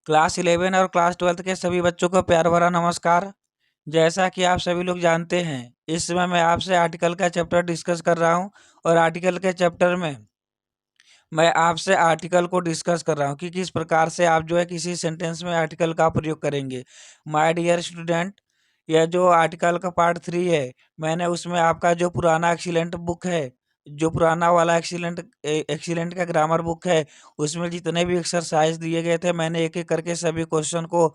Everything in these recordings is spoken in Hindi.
क्लास 11 और क्लास 12 के सभी बच्चों को प्यार भरा नमस्कार। जैसा कि आप सभी लोग जानते हैं, इस समय मैं आपसे आर्टिकल का चैप्टर डिस्कस कर रहा हूं और आर्टिकल के चैप्टर में मैं आपसे आर्टिकल को डिस्कस कर रहा हूं कि किस प्रकार से आप जो है किसी सेंटेंस में आर्टिकल का प्रयोग करेंगे। माय डियर स्टूडेंट, यह जो आर्टिकल का पार्ट 3 है, मैंने उसमें आपका जो पुराना एक्सीलेंट बुक है, जो पुराना वाला एक्सीलेंट का ग्रामर बुक है, उसमें जितने भी एक्सरसाइज दिए गए थे, मैंने एक-एक करके सभी क्वेश्चन को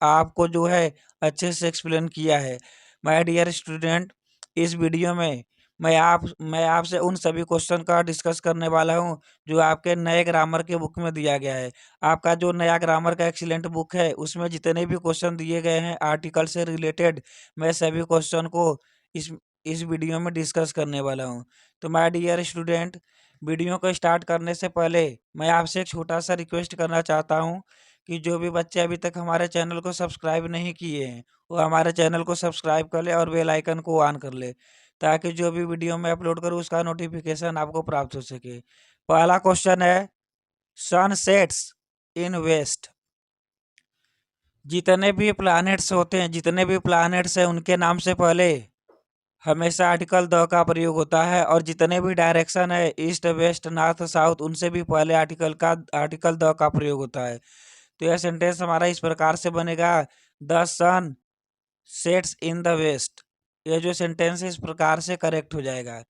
आपको जो है अच्छे से एक्सप्लेन किया है। माय डियर स्टूडेंट, इस वीडियो में मैं आपसे उन सभी क्वेश्चन का डिस्कस करने वाला हूँ जो आपके नए ग्रामर के बुक में दिया गया है। आपका जो नया ग्रामर का एक्सीलेंट बुक है, उसमें जितने भी क्वेश्चन दिए गए हैं आर्टिकल से रिलेटेड, मैं सभी क्वेश्चन को इस इस वीडियो में डिस्कस करने वाला हूँ। तो माय डियर स्टूडेंट, वीडियो को स्टार्ट करने से पहले मैं आपसे एक छोटा सा रिक्वेस्ट करना चाहता हूँ कि जो भी बच्चे अभी तक हमारे चैनल को सब्सक्राइब नहीं किए हैं, वो हमारे चैनल को सब्सक्राइब कर ले और बेल आइकन को ऑन कर ले, ताकि जो भी वीडियो मैं अपलोड करूँ उसका नोटिफिकेशन आपको प्राप्त हो सके। पहला क्वेश्चन है, सन सेट्स इन वेस्ट। जितने भी प्लैनेट्स हैं उनके नाम से पहले हमेशा आर्टिकल द का प्रयोग होता है, और जितने भी डायरेक्शन है ईस्ट वेस्ट नॉर्थ साउथ, उनसे भी पहले आर्टिकल द का प्रयोग होता है। तो यह सेंटेंस हमारा इस प्रकार से बनेगा, the sun sets in the west. यह जो सेंटेंस है इस प्रकार से करेक्ट हो जाएगा।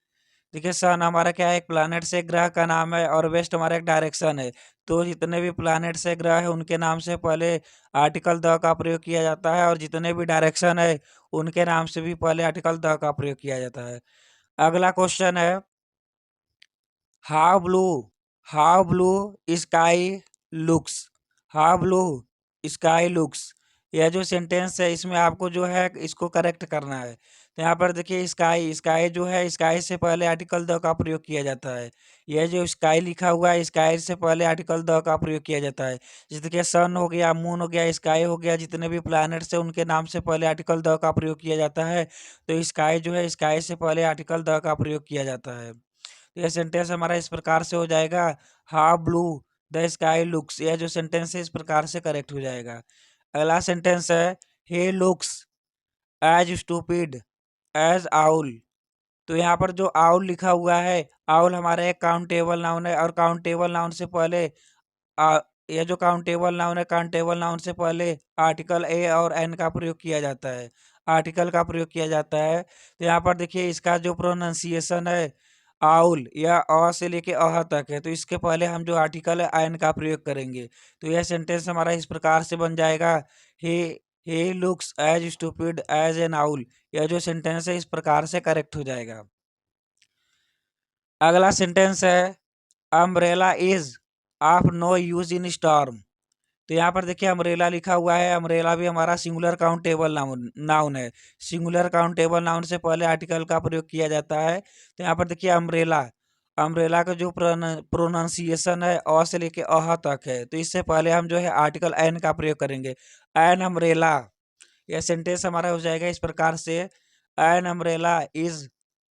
देखिए, सन हमारा क्या है, एक प्लैनेट से ग्रह का नाम है, और वेस्ट हमारा एक डायरेक्शन है। तो जितने भी प्लैनेट से ग्रह है उनके नाम से पहले आर्टिकल द का प्रयोग किया जाता है, और जितने भी डायरेक्शन है उनके नाम से भी पहले आर्टिकल द का प्रयोग किया जाता है। अगला क्वेश्चन है, how blue how blue sky looks. How blue sky looks. यह जो सेंटेंस है इसमें आपको जो है इसको करेक्ट करना है। तो यहाँ पर देखिए, स्काई स्काई जो है, स्काई से पहले आर्टिकल द का प्रयोग किया जाता है। यह जो स्काई लिखा हुआ है, स्काई से पहले आर्टिकल द का प्रयोग किया जाता है। जैसे कि सन हो गया, मून हो गया, स्काई हो गया, जितने भी प्लैनेट्स है उनके नाम से पहले आर्टिकल द का प्रयोग किया जाता है। तो स्काई जो है, स्काई से पहले आर्टिकल द का प्रयोग किया जाता है। तो यह सेंटेंस हमारा इस प्रकार से हो जाएगा, how blue the sky looks. यह जो सेंटेंस है इस प्रकार से करेक्ट हो जाएगा। अगला सेंटेंस है, he looks as stupid as owl. तो यहाँ पर जो आउल लिखा हुआ है, आउल हमारा एक काउंटेबल नाउन है, और काउंटेबल नाउन से पहले आ, यह जो काउंटेबल नाउन है, काउंटेबल नाउन से पहले आर्टिकल ए और एन का प्रयोग किया जाता है, आर्टिकल का प्रयोग किया जाता है। तो यहाँ पर देखिए, इसका जो प्रोनाउंसिएशन है, आउल या अ से लेके अह तक है, तो इसके पहले हम जो आर्टिकल है एन का प्रयोग करेंगे। तो यह सेंटेंस हमारा इस प्रकार से बन जाएगा, he he looks as stupid as an owl. यह जो सेंटेंस है इस प्रकार से करेक्ट हो जाएगा। अगला सेंटेंस है, umbrella is of no use in storm. तो यहाँ पर देखिए, अम्ब्रेला लिखा हुआ है, अम्ब्रेला भी हमारा सिंगुलर काउंटेबल नाउन नाउन है। सिंगुलर काउंटेबल नाउन से पहले आर्टिकल का प्रयोग किया जाता है। तो यहाँ पर देखिए, अम्ब्रेला अम्ब्रेला का जो प्रोनाउंसिएशन है अ से लेके अह तक है, तो इससे पहले हम जो है आर्टिकल एन का प्रयोग करेंगे, एन अम्ब्रेला। यह सेंटेंस हमारा हो जाएगा इस प्रकार से, an umbrella is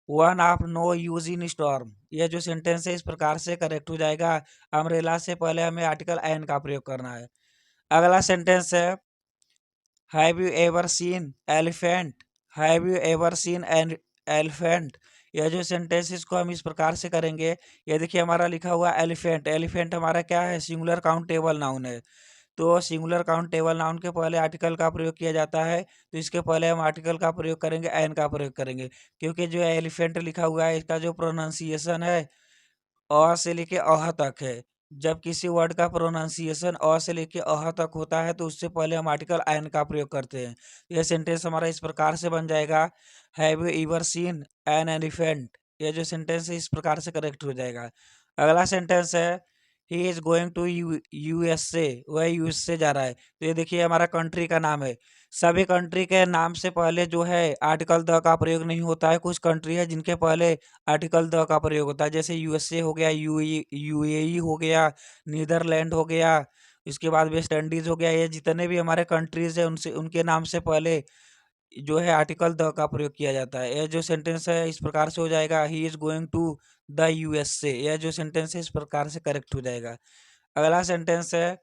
one of no use in storm. यह जो सेंटेंस है इस प्रकार से करेक्ट हो जाएगा। अम्ब्रेला से पहले हमें आर्टिकल एन का प्रयोग करना है। अगला सेंटेंस है, have you ever seen elephant. Have you ever seen an elephant. यह जो सेंटेंस इसको हम इस प्रकार से करेंगे, ये देखिए हमारा लिखा हुआ एलिफेंट। एलिफेंट हमारा क्या है, सिंगुलर काउंटेबल नाउन है। तो सिंगुलर काउंटेबल नाउन के पहले आर्टिकल का प्रयोग किया जाता है, तो इसके पहले हम आर्टिकल का प्रयोग करेंगे, एन का प्रयोग करेंगे। क्योंकि जो एलिफेंट लिखा हुआ है इसका जो प्रोनाउंसिएशन है अ से लेके अह तक है। जब किसी वर्ड का प्रोनाउंसिएशन अ से लेके अह तक होता है, तो उससे पहले हम आर्टिकल एन का प्रयोग करते हैं। यह सेंटेंस हमारा इस प्रकार से बन जाएगा, have you ever seen an elephant. यह जो सेंटेंस है इस प्रकार से करेक्ट हो जाएगा। अगला सेंटेंस है, he is going to USA. वह यूएसए जा रहा है। तो ये देखिए हमारा कंट्री का नाम है। सभी कंट्री के नाम से पहले जो है आर्टिकल द का प्रयोग नहीं होता है। कुछ कंट्री है जिनके पहले आर्टिकल द का प्रयोग होता है, जैसे यूएसए हो गया, यूएई हो गया, नीदरलैंड हो गया, इसके बाद वेस्ट इंडीज हो गया। ये जितने भी हमारे कंट्रीज है उनसे उनके नाम से पहले जो है आर्टिकल द का प्रयोग किया जाता है। यह जो सेंटेंस है इस प्रकार से हो जाएगा, he is going to the USA. यह जो सेंटेंस है इस प्रकार से करेक्ट हो जाएगा। अगला सेंटेंस है,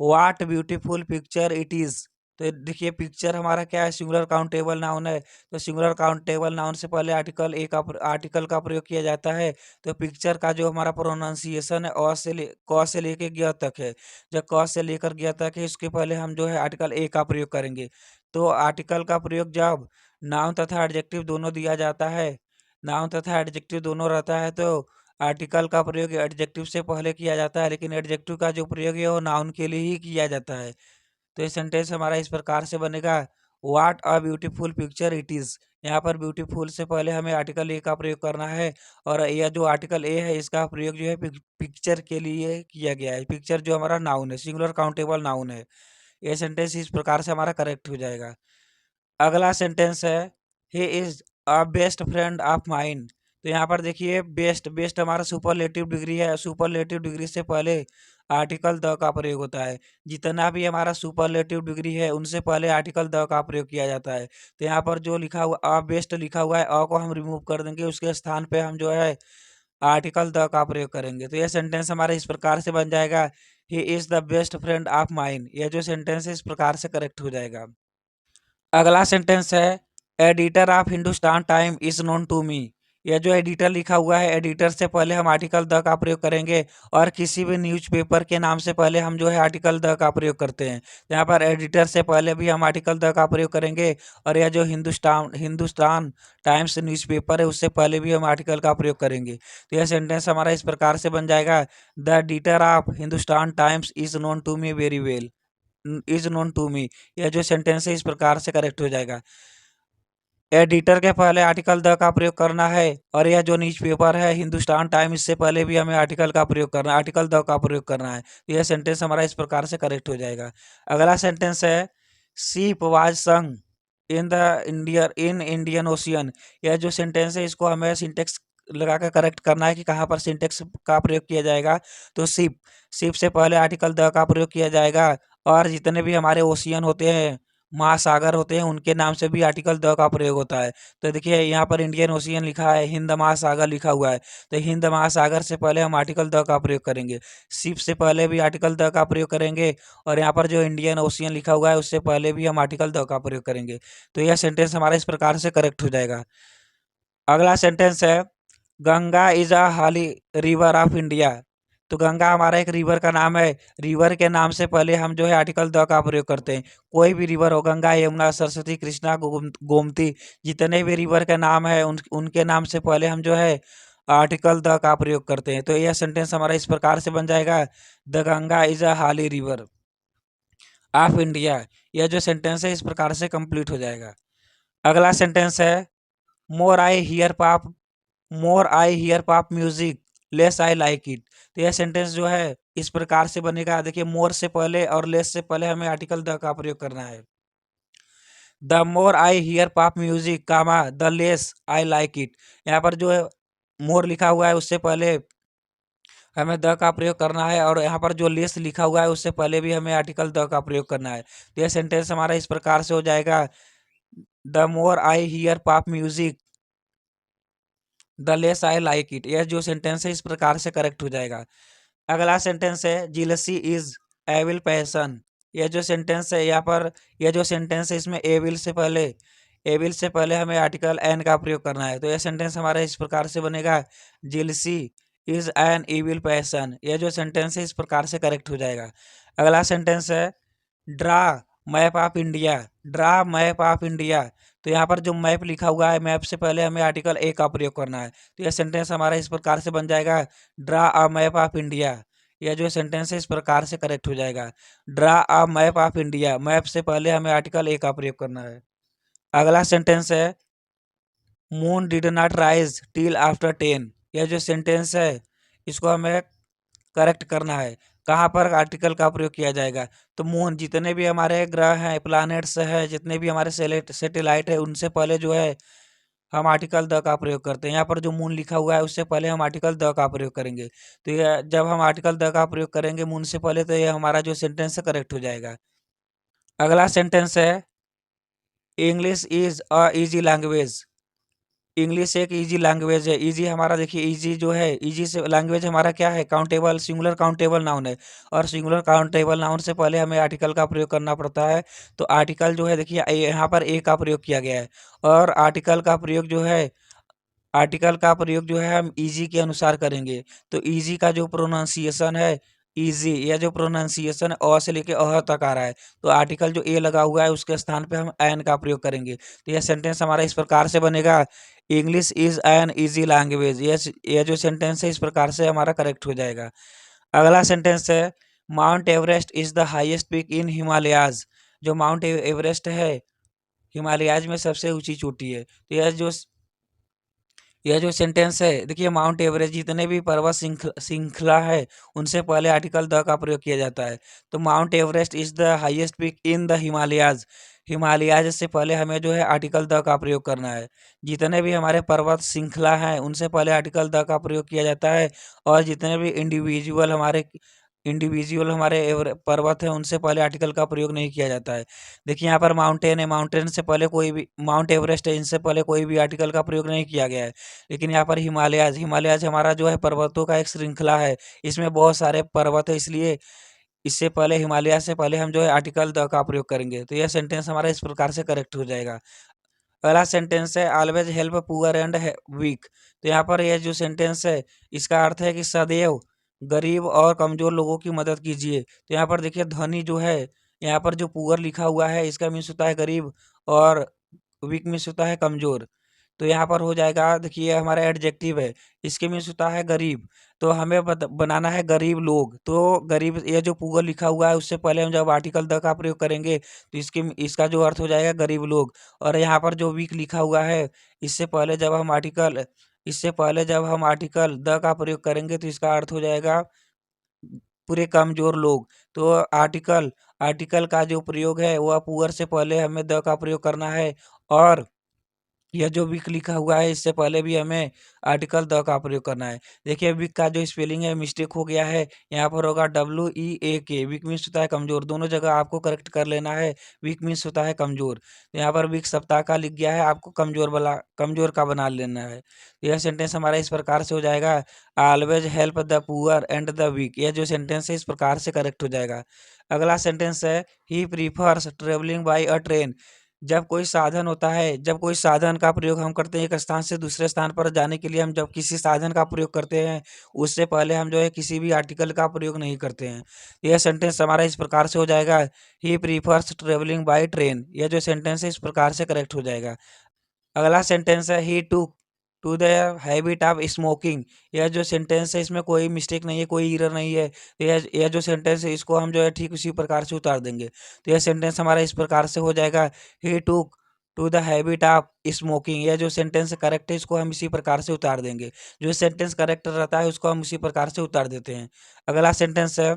what beautiful picture it is. तो देखिए पिक्चर हमारा क्या है, सिंगुलर काउंटेबल नाउन है। तो सिंगुलर काउंटेबल नाउन से पहले आर्टिकल का प्रयोग किया जाता है। तो पिक्चर का जो हमारा प्रोनाउंसिएशन है क से लेके ग तक है। जब क से लेकर ग तक है, इसके पहले हम जो है आर्टिकल ए का प्रयोग करेंगे। तो आर्टिकल का प्रयोग जब नाउन तथा एडजेक्टिव दोनों दिया जाता है, नाउन तथा एडजेक्टिव दोनों रहता है, तो आर्टिकल का प्रयोग एडजेक्टिव से पहले किया जाता है, लेकिन एडजेक्टिव का जो प्रयोग है वो नाउन के लिए ही किया जाता है। तो ये सेंटेंस हमारा इस प्रकार से बनेगा, what a beautiful picture it is. यहाँ पर ब्यूटीफुल से पहले हमें आर्टिकल ए का प्रयोग करना है, और यह जो आर्टिकल ए है इसका प्रयोग जो है पिक्चर के लिए किया गया है। पिक्चर जो हमारा नाउन है, सिंगुलर काउंटेबल नाउन है। ये सेंटेंस इस प्रकार से हमारा करेक्ट हो जाएगा। अगला सेंटेंस है, he is a best friend of mine. तो यहाँ पर देखिए बेस्ट, बेस्ट हमारा सुपरलेटिव डिग्री है। सुपरलेटिव डिग्री से पहले आर्टिकल द का प्रयोग होता है। जितना भी हमारा सुपरलेटिव डिग्री है उनसे पहले आर्टिकल द का प्रयोग किया जाता है। तो यहाँ पर जो लिखा हुआ अ बेस्ट लिखा हुआ है, अ को हम रिमूव कर देंगे, उसके स्थान पे हम जो है आर्टिकल द का प्रयोग करेंगे। तो यह सेंटेंस हमारा इस प्रकार से बन जाएगा, he is the best friend of mine. यह जो सेंटेंस है इस प्रकार से करेक्ट हो जाएगा। अगला सेंटेंस है, editor of Hindustan Time is known to me. यह जो एडिटर लिखा हुआ है, एडिटर से पहले हम आर्टिकल द का प्रयोग करेंगे, और किसी भी न्यूज़पेपर के नाम से पहले हम जो है आर्टिकल द का प्रयोग करते हैं। यहाँ पर एडिटर से पहले भी हम आर्टिकल द का प्रयोग करेंगे, और यह जो हिंदुस्तान हिंदुस्तान टाइम्स न्यूज़पेपर है उससे पहले भी हम आर्टिकल का प्रयोग करेंगे। तो यह सेंटेंस हमारा इस प्रकार से बन जाएगा, the editor of Hindustan Times is known to me very well, is known to me. यह जो सेंटेंस है इस प्रकार से करेक्ट हो जाएगा। एडिटर के पहले आर्टिकल द का प्रयोग करना है, और यह जो न्यूज़पेपर है हिंदुस्तान टाइम, इससे पहले भी हमें आर्टिकल का प्रयोग करना है, आर्टिकल द का प्रयोग करना है। तो यह सेंटेंस हमारा इस प्रकार से करेक्ट हो जाएगा। अगला सेंटेंस है, शिप वाज संग इन इंडियन ओशियन। यह जो सेंटेंस है इसको हमें सिंटेक्स लगा कर करेक्ट करना है कि कहाँ पर सिंटेक्स का प्रयोग किया जाएगा। तो शिप, शिप से पहले आर्टिकल द का प्रयोग किया जाएगा, और जितने भी हमारे ओशियन होते हैं, महासागर होते हैं, उनके नाम से भी आर्टिकल द का प्रयोग होता है। तो देखिए यहाँ पर इंडियन ओशियन लिखा है, हिंद महासागर लिखा हुआ है, तो हिंद महासागर से पहले हम आर्टिकल द का प्रयोग करेंगे। शिप से पहले भी आर्टिकल द का प्रयोग करेंगे, और यहाँ पर जो इंडियन ओशियन लिखा हुआ है उससे पहले भी हम आर्टिकल द का प्रयोग करेंगे। तो यह सेंटेंस हमारा इस प्रकार से करेक्ट हो जाएगा। अगला सेंटेंस है, गंगा इज अ हाली रिवर ऑफ इंडिया। तो गंगा हमारा एक रिवर का नाम है। रिवर के नाम से पहले हम जो है आर्टिकल द का प्रयोग करते हैं। कोई भी रिवर हो, गंगा, यमुना, सरस्वती, कृष्णा, गोमती, जितने भी रिवर के नाम है उनके नाम से पहले हम जो है आर्टिकल द का प्रयोग करते हैं। तो यह सेंटेंस हमारा इस प्रकार से बन जाएगा, द गंगा इज अ हाली रिवर ऑफ इंडिया। यह जो सेंटेंस है इस प्रकार से कंप्लीट हो जाएगा। अगला सेंटेंस है, more I hear pop more I hear pop music less I like it. तो यह सेंटेंस जो है इस प्रकार से बनेगा। देखिए मोर से पहले और लेस से पहले हमें आर्टिकल द का प्रयोग करना है। The more I hear pop music comma the less I like it. यहाँ पर जो है मोर लिखा हुआ है उससे पहले हमें द का प्रयोग करना है, और यहाँ पर जो लेस लिखा हुआ है उससे पहले भी हमें आर्टिकल द का प्रयोग करना है। तो यह सेंटेंस हमारा इस प्रकार से हो जाएगा, the more I hear pop music the less I like it. यह जो सेंटेंस है इस प्रकार से करेक्ट हो जाएगा। अगला सेंटेंस है, जीलसी इज एविल पैसन। यह जो सेंटेंस है यहाँ पर, यह जो सेंटेंस है इसमें एविल से पहले हमें आर्टिकल एन का प्रयोग करना है। तो यह सेंटेंस हमारा इस प्रकार से बनेगा, जीलसी इज एन इविल पैसन। यह जो सेंटेंस है इस प्रकार से करेक्ट हो जाएगा। अगला सेंटेंस है, draw map of India. Draw map of India. तो यहाँ पर जो मैप लिखा हुआ है, मैप से पहले हमें आर्टिकल ए का प्रयोग करना है। तो यह सेंटेंस हमारा इस प्रकार से बन जाएगा, draw a map of India. यह जो सेंटेंस है इस प्रकार से करेक्ट हो जाएगा, draw a map of India. Map से पहले हमें आर्टिकल ए का प्रयोग करना है। अगला सेंटेंस है, moon did not rise till after 10। यह जो सेंटेंस है इसको हमें करेक्ट करना है, कहाँ पर आर्टिकल का प्रयोग किया जाएगा। तो मून, जितने भी हमारे ग्रह हैं, प्लैनेट्स हैं, जितने भी हमारे सैटेलाइट है, उनसे पहले जो है हम आर्टिकल द का प्रयोग करते हैं। यहाँ पर जो मून लिखा हुआ है उससे पहले हम आर्टिकल द का प्रयोग करेंगे। तो यह जब हम आर्टिकल द का प्रयोग करेंगे मून से पहले, तो यह हमारा जो सेंटेंस है करेक्ट हो जाएगा। अगला सेंटेंस है, English is a easy language. English एक ईजी लैंग्वेज है। ईजी हमारा देखिए, ईजी जो है, ईजी से लैंग्वेज हमारा क्या है, काउंटेबल, सिंगुलर काउंटेबल नाउन है। और सिंगुलर काउंटेबल नाउन से पहले हमें आर्टिकल का प्रयोग करना पड़ता है। तो आर्टिकल जो है देखिए, यहाँ पर ए का प्रयोग किया गया है। और आर्टिकल का प्रयोग जो है हम ईजी के अनुसार करेंगे। तो ईजी का जो प्रोनाउंसिएशन है, ईजी, यह जो प्रोनाउंसिएशन अ से लेके अह तक आ रहा है। तो आर्टिकल जो ए लगा हुआ है उसके स्थान पे हम एन का प्रयोग करेंगे। तो यह सेंटेंस हमारा इस प्रकार से बनेगा, English is an easy language. यह जो सेंटेंस है इस प्रकार से हमारा करेक्ट हो जाएगा। अगला सेंटेंस है, mount Everest is the highest peak in Himalayas. जो माउंट एवरेस्ट है हिमालयाज में सबसे ऊंची चोटी है। तो यह जो सेंटेंस है देखिए, माउंट एवरेस्ट, जितने भी पर्वत श्रृंखला है उनसे पहले आर्टिकल द का प्रयोग किया जाता है। तो mount Everest is the highest peak in the Himalayas. Himalayas से पहले हमें जो है आर्टिकल द का प्रयोग करना है। जितने भी हमारे पर्वत श्रृंखला हैं उनसे पहले आर्टिकल द का प्रयोग किया जाता है। और जितने भी इंडिविजुअल हमारे पर्वत हैं उनसे पहले आर्टिकल का प्रयोग नहीं किया जाता है। देखिए यहाँ पर माउंटेन है, माउंटेन से पहले कोई भी, माउंट एवरेस्ट है, इनसे पहले कोई भी आर्टिकल का प्रयोग नहीं किया गया है। लेकिन यहाँ पर हिमालयाज, हिमालयाज हमारा जो है पर्वतों का एक श्रृंखला है। इसमें बहुत सारे पर्वत है, इसलिए इससे पहले, हिमालय से पहले हम जो है आर्टिकल द का प्रयोग करेंगे। तो यह सेंटेंस हमारा इस प्रकार से करेक्ट हो जाएगा। अगला सेंटेंस है, always help poor and weak. तो यहाँ पर यह जो सेंटेंस है इसका अर्थ है कि सदैव गरीब और कमजोर लोगों की मदद कीजिए। तो यहाँ पर देखिए, धनी जो है, यहाँ पर जो पुअर लिखा हुआ है इसका मीन्स होता है गरीब, और वीक मीन्स होता है कमजोर। तो यहाँ पर हो जाएगा, देखिए ये हमारा एडजेक्टिव है, इसके मीन्स होता है गरीब। तो हमें बनाना है गरीब लोग। तो गरीब, ये जो पुअर लिखा हुआ है उससे पहले हम जब आर्टिकल द का प्रयोग करेंगे तो इसका जो अर्थ हो जाएगा गरीब लोग। और यहाँ पर जो वीक लिखा हुआ है, इससे पहले जब हम आर्टिकल द का प्रयोग करेंगे तो इसका अर्थ हो जाएगा पूरे कमजोर लोग। तो आर्टिकल आर्टिकल का जो प्रयोग है वह पुअर से पहले हमें द का प्रयोग करना है। और यह जो वीक लिखा हुआ है इससे पहले भी हमें आर्टिकल द का प्रयोग करना है। देखिए वीक का जो स्पेलिंग है मिस्टेक हो गया है, यहाँ पर होगा WEAK। वीक मीन्स होता है कमजोर, दोनों जगह आपको करेक्ट कर लेना है। वीक मीन्स होता है कमजोर, तो यहाँ पर वीक सप्ताह का लिख गया है, आपको कमजोर का बना लेना है। यह सेंटेंस हमारा इस प्रकार से हो जाएगा, always help the poor and the weak. यह जो सेंटेंस है इस प्रकार से करेक्ट हो जाएगा। अगला सेंटेंस है, he prefers travelling by a train. जब कोई साधन का प्रयोग हम करते हैं एक स्थान से दूसरे स्थान पर जाने के लिए, हम जब किसी साधन का प्रयोग करते हैं उससे पहले हम जो है किसी भी आर्टिकल का प्रयोग नहीं करते हैं। यह सेंटेंस हमारा इस प्रकार से हो जाएगा, ही प्रीफर्स ट्रेवलिंग बाय ट्रेन। यह जो सेंटेंस है इस प्रकार से करेक्ट हो जाएगा। अगला सेंटेंस है, he to the habit of smoking. यह जो सेंटेंस है इसमें कोई मिस्टेक नहीं है, कोई एरर नहीं है। तो यह जो सेंटेंस है इसको हम जो है ठीक उसी प्रकार से उतार देंगे। तो यह सेंटेंस हमारा इस प्रकार से हो जाएगा, he to the habit of smoking. यह जो सेंटेंस करेक्ट है इसको हम इसी प्रकार से उतार देंगे। जो सेंटेंस करेक्ट रहता है उसको हम इसी प्रकार से उतार देते हैं। अगला सेंटेंस है,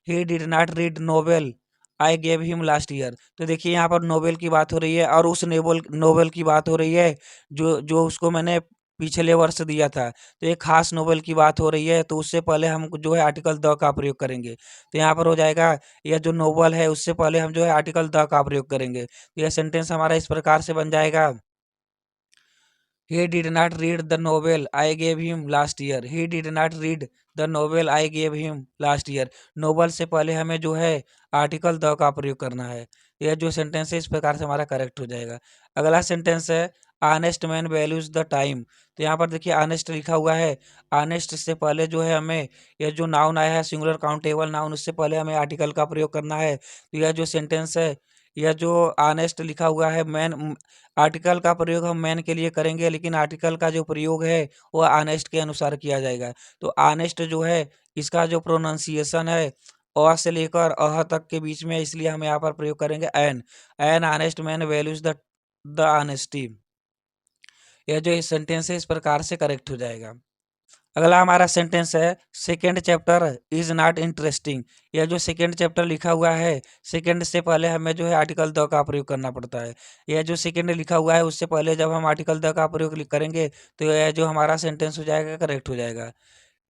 he did not read novel I gave him last year. तो देखिए यहाँ पर नोवेल की बात हो रही है, और उस नोवेल नोवेल की बात हो रही है जो जो उसको मैंने पिछले वर्ष दिया था। तो एक खास नोवेल की बात हो रही है, तो उससे पहले हम जो है आर्टिकल द का प्रयोग करेंगे। तो यहाँ पर हो जाएगा, यह जो नोवेल है उससे पहले हम जो है आर्टिकल द का प्रयोग करेंगे। तो यह सेंटेंस हमारा इस प्रकार से बन जाएगा, he did not read the novel I gave him last year। he did not read the novel I gave him last year। Novel से पहले हमें जो है आर्टिकल द का प्रयोग करना है। यह जो सेंटेंस है इस प्रकार से हमारा करेक्ट हो जाएगा। अगला सेंटेंस है, honest man values the time. तो यहाँ पर देखिए ऑनेस्ट लिखा हुआ है, ऑनेस्ट से पहले जो है हमें, यह जो नाउन आया है सिंगुलर काउंटेबल नाउन, उससे पहले हमें आर्टिकल का प्रयोग करना है। तो यह जो सेंटेंस है, यह जो ऑनेस्ट लिखा हुआ है, मैन, आर्टिकल का प्रयोग हम मैन के लिए करेंगे, लेकिन आर्टिकल का जो प्रयोग है वो ऑनेस्ट के अनुसार किया जाएगा। तो ऑनेस्ट जो है इसका जो प्रोनाउंसिएशन है अ से लेकर अह तक के बीच में, इसलिए हम यहाँ पर प्रयोग करेंगे an honest man values the honesty. यह जो इस सेंटेंस है इस प्रकार से करेक्ट हो जाएगा। अगला हमारा सेंटेंस है, second chapter is not interesting. यह जो सेकेंड चैप्टर लिखा हुआ है, सेकेंड से पहले हमें जो है आर्टिकल द का प्रयोग करना पड़ता है। यह जो सेकेंड लिखा हुआ है उससे पहले जब हम आर्टिकल द का प्रयोग करेंगे तो यह जो हमारा सेंटेंस हो जाएगा करेक्ट हो जाएगा।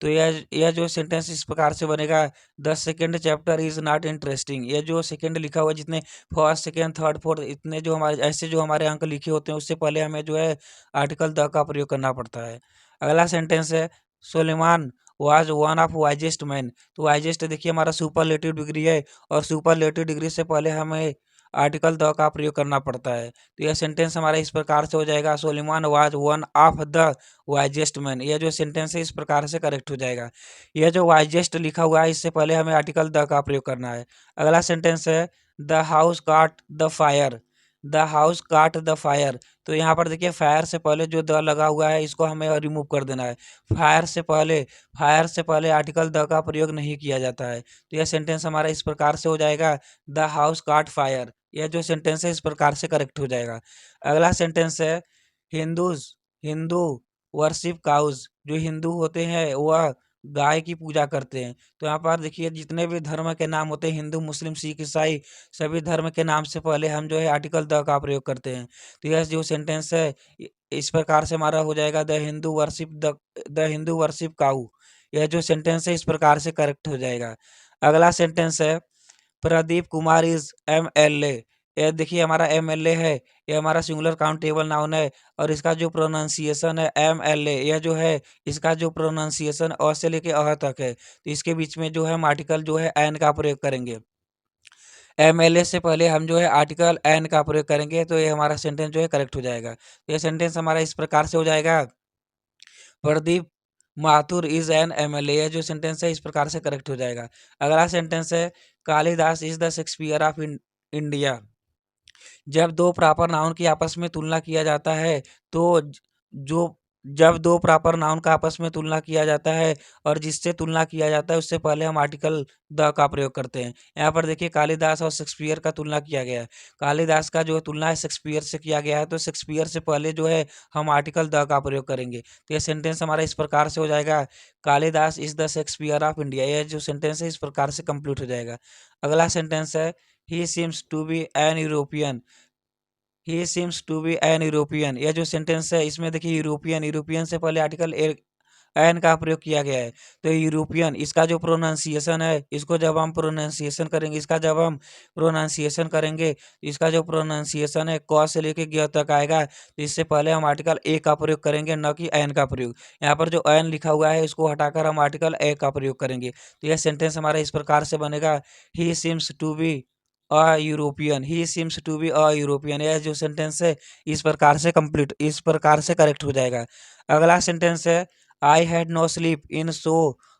तो यह जो सेंटेंस इस प्रकार से बनेगा, the second chapter is not interesting. ये जो सेकेंड लिखा हुआ है, जितने फर्स्ट सेकेंड थर्ड फोर्थ इतने जो हमारे ऐसे जो हमारे अंक लिखे होते हैं, उससे पहले हमें जो है आर्टिकल द का प्रयोग करना पड़ता है। अगला सेंटेंस है, Sulaiman was one of wisest man. तो वाइजेस्ट देखिए हमारा सुपरलेटिव डिग्री है, और सुपरलेटिव डिग्री से पहले हमें आर्टिकल द का प्रयोग करना पड़ता है। तो यह सेंटेंस हमारा इस प्रकार से हो जाएगा, Sulaiman was one of the wisest man. यह जो सेंटेंस है इस प्रकार से करेक्ट हो जाएगा। यह जो वाइजेस्ट लिखा हुआ है, इससे पहले हमें आर्टिकल द का प्रयोग करना है। अगला सेंटेंस है, द हाउस काट द फायर। द हाउस काट द फायर। तो यहाँ पर देखिए फायर से पहले जो द लगा हुआ है, इसको हमें रिमूव कर देना है। फायर से पहले आर्टिकल द का प्रयोग नहीं किया जाता है। तो यह सेंटेंस हमारा इस प्रकार से हो जाएगा, द हाउस काट फायर। यह जो सेंटेंस है इस प्रकार से करेक्ट हो जाएगा। अगला सेंटेंस है, हिंदूज हिंदू वर्शिप काउज। जो हिंदू होते हैं वह गाय की पूजा करते हैं। तो यहाँ पर देखिए जितने भी धर्म के नाम होते हैं, हिंदू मुस्लिम सिख ईसाई, सभी धर्म के नाम से पहले हम जो है आर्टिकल द का प्रयोग करते हैं। तो यह जो सेंटेंस है इस प्रकार से हमारा हो जाएगा, द हिंदू वर्शिप काऊ। यह जो सेंटेंस है इस प्रकार से करेक्ट हो जाएगा। अगला सेंटेंस है, प्रदीप कुमार इज एमएलए। ये देखिए हमारा एमएलए है, ये हमारा सिंगुलर काउंटेबल नाउन है, और इसका जो प्रोनाउंसिएशन है एमएलए, यह जो है इसका जो प्रोनाउंसिएशन अ से लेके अह तक है। तो इसके बीच में जो है हम आर्टिकल जो है एन का प्रयोग करेंगे। एमएलए से पहले हम जो है आर्टिकल एन का प्रयोग करेंगे, तो ये हमारा सेंटेंस जो है करेक्ट हो जाएगा। तो ये सेंटेंस हमारा इस प्रकार से हो जाएगा, Pradeep Mathur is an MLA. ये जो सेंटेंस है इस प्रकार से करेक्ट हो जाएगा। अगला सेंटेंस है, Kalidas is the Shakespeare of India. जब दो प्रॉपर नाउन की आपस में तुलना किया जाता है, तो जो जब दो प्रॉपर नाउन का आपस में तुलना किया जाता है, और जिससे तुलना किया जाता है उससे पहले हम आर्टिकल द का प्रयोग करते हैं। यहाँ पर देखिए कालिदास और शेक्सपियर का तुलना किया गया है। कालिदास का जो तुलना है शेक्सपियर से किया गया है, तो शेक्सपियर से पहले जो है हम आर्टिकल द का प्रयोग करेंगे। तो यह सेंटेंस हमारा इस प्रकार से हो जाएगा, Kalidas is the Shakespeare of India. यह जो सेंटेंस है इस प्रकार से कंप्लीट हो जाएगा। अगला सेंटेंस है, he seems to be an European. He seems to be an European. यह जो सेंटेंस है इसमें देखिए यूरोपियन, यूरोपियन से पहले आर्टिकल एन का प्रयोग किया गया है। तो यूरोपियन, इसका जो प्रोनाउंसिएशन है, इसका जब हम प्रोनाउंसिएशन करेंगे, इसका जो प्रोनाउंसिएशन है क से लेके ग तक आएगा। तो इससे पहले हम आर्टिकल ए का प्रयोग करेंगे, न कि एन का प्रयोग। यहाँ पर जो एन लिखा हुआ है इसको हटाकर हम आर्टिकल ए का प्रयोग करेंगे। तो यह सेंटेंस हमारा इस प्रकार से बनेगा, he seems to be European. He seems to be European. यह जो सेंटेंस है इस प्रकार से करेक्ट हो जाएगा। अगला सेंटेंस है, I had no sleep in so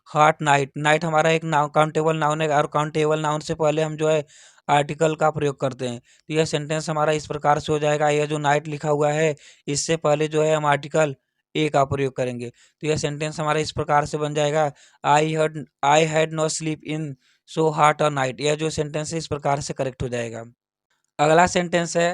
hot night. Night हमारा एक काउंटेबल नाउन है, और काउंटेबल नाउन से पहले हम जो है आर्टिकल का प्रयोग करते हैं। तो यह सेंटेंस हमारा इस प्रकार से हो जाएगा, यह जो नाइट लिखा हुआ है इससे पहले जो है हम आर्टिकल ए का प्रयोग करेंगे। तो यह सेंटेंस हमारा इस प्रकार से बन जाएगा, I had no sleep in so hot a night. यह जो सेंटेंस है इस प्रकार से करेक्ट हो जाएगा। अगला सेंटेंस है,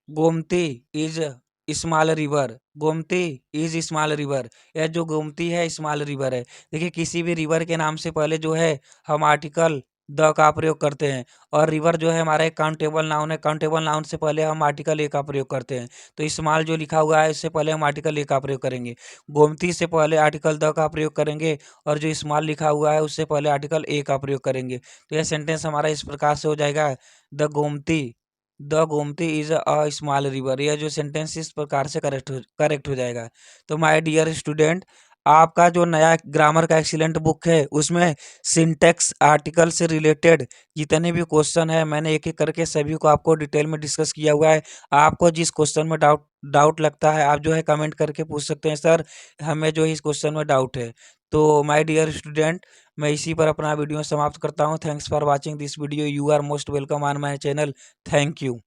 Gomti is small river. Gomti is small river. यह जो गोमती है स्मॉल रिवर है। देखिए किसी भी रिवर के नाम से पहले जो है हम आर्टिकल द का प्रयोग करते हैं, और रिवर जो है हमारा एक काउंटेबल नाउन है, काउंटेबल नाउन से पहले हम आर्टिकल ए का प्रयोग करते हैं। तो स्मॉल जो लिखा हुआ है इससे पहले हम आर्टिकल ए का प्रयोग करेंगे। गोमती से पहले आर्टिकल द का प्रयोग करेंगे, और जो स्मॉल लिखा हुआ है उससे पहले आर्टिकल ए का प्रयोग करेंगे। तो यह सेंटेंस हमारा इस प्रकार से हो जाएगा, the Gomti the Gomti is a small river. यह जो सेंटेंस इस प्रकार से करेक्ट हो जाएगा। तो माय डियर स्टूडेंट, आपका जो नया ग्रामर का एक्सीलेंट बुक है उसमें सिंटेक्स आर्टिकल से रिलेटेड जितने भी क्वेश्चन है मैंने एक एक करके सभी को आपको डिटेल में डिस्कस किया हुआ है। आपको जिस क्वेश्चन में डाउट लगता है आप जो है कमेंट करके पूछ सकते हैं, सर हमें जो है इस क्वेश्चन में डाउट है। तो माय डियर स्टूडेंट, मैं इसी पर अपना वीडियो समाप्त करता हूँ। Thanks for watching this video. You are most welcome on my channel. Thank you.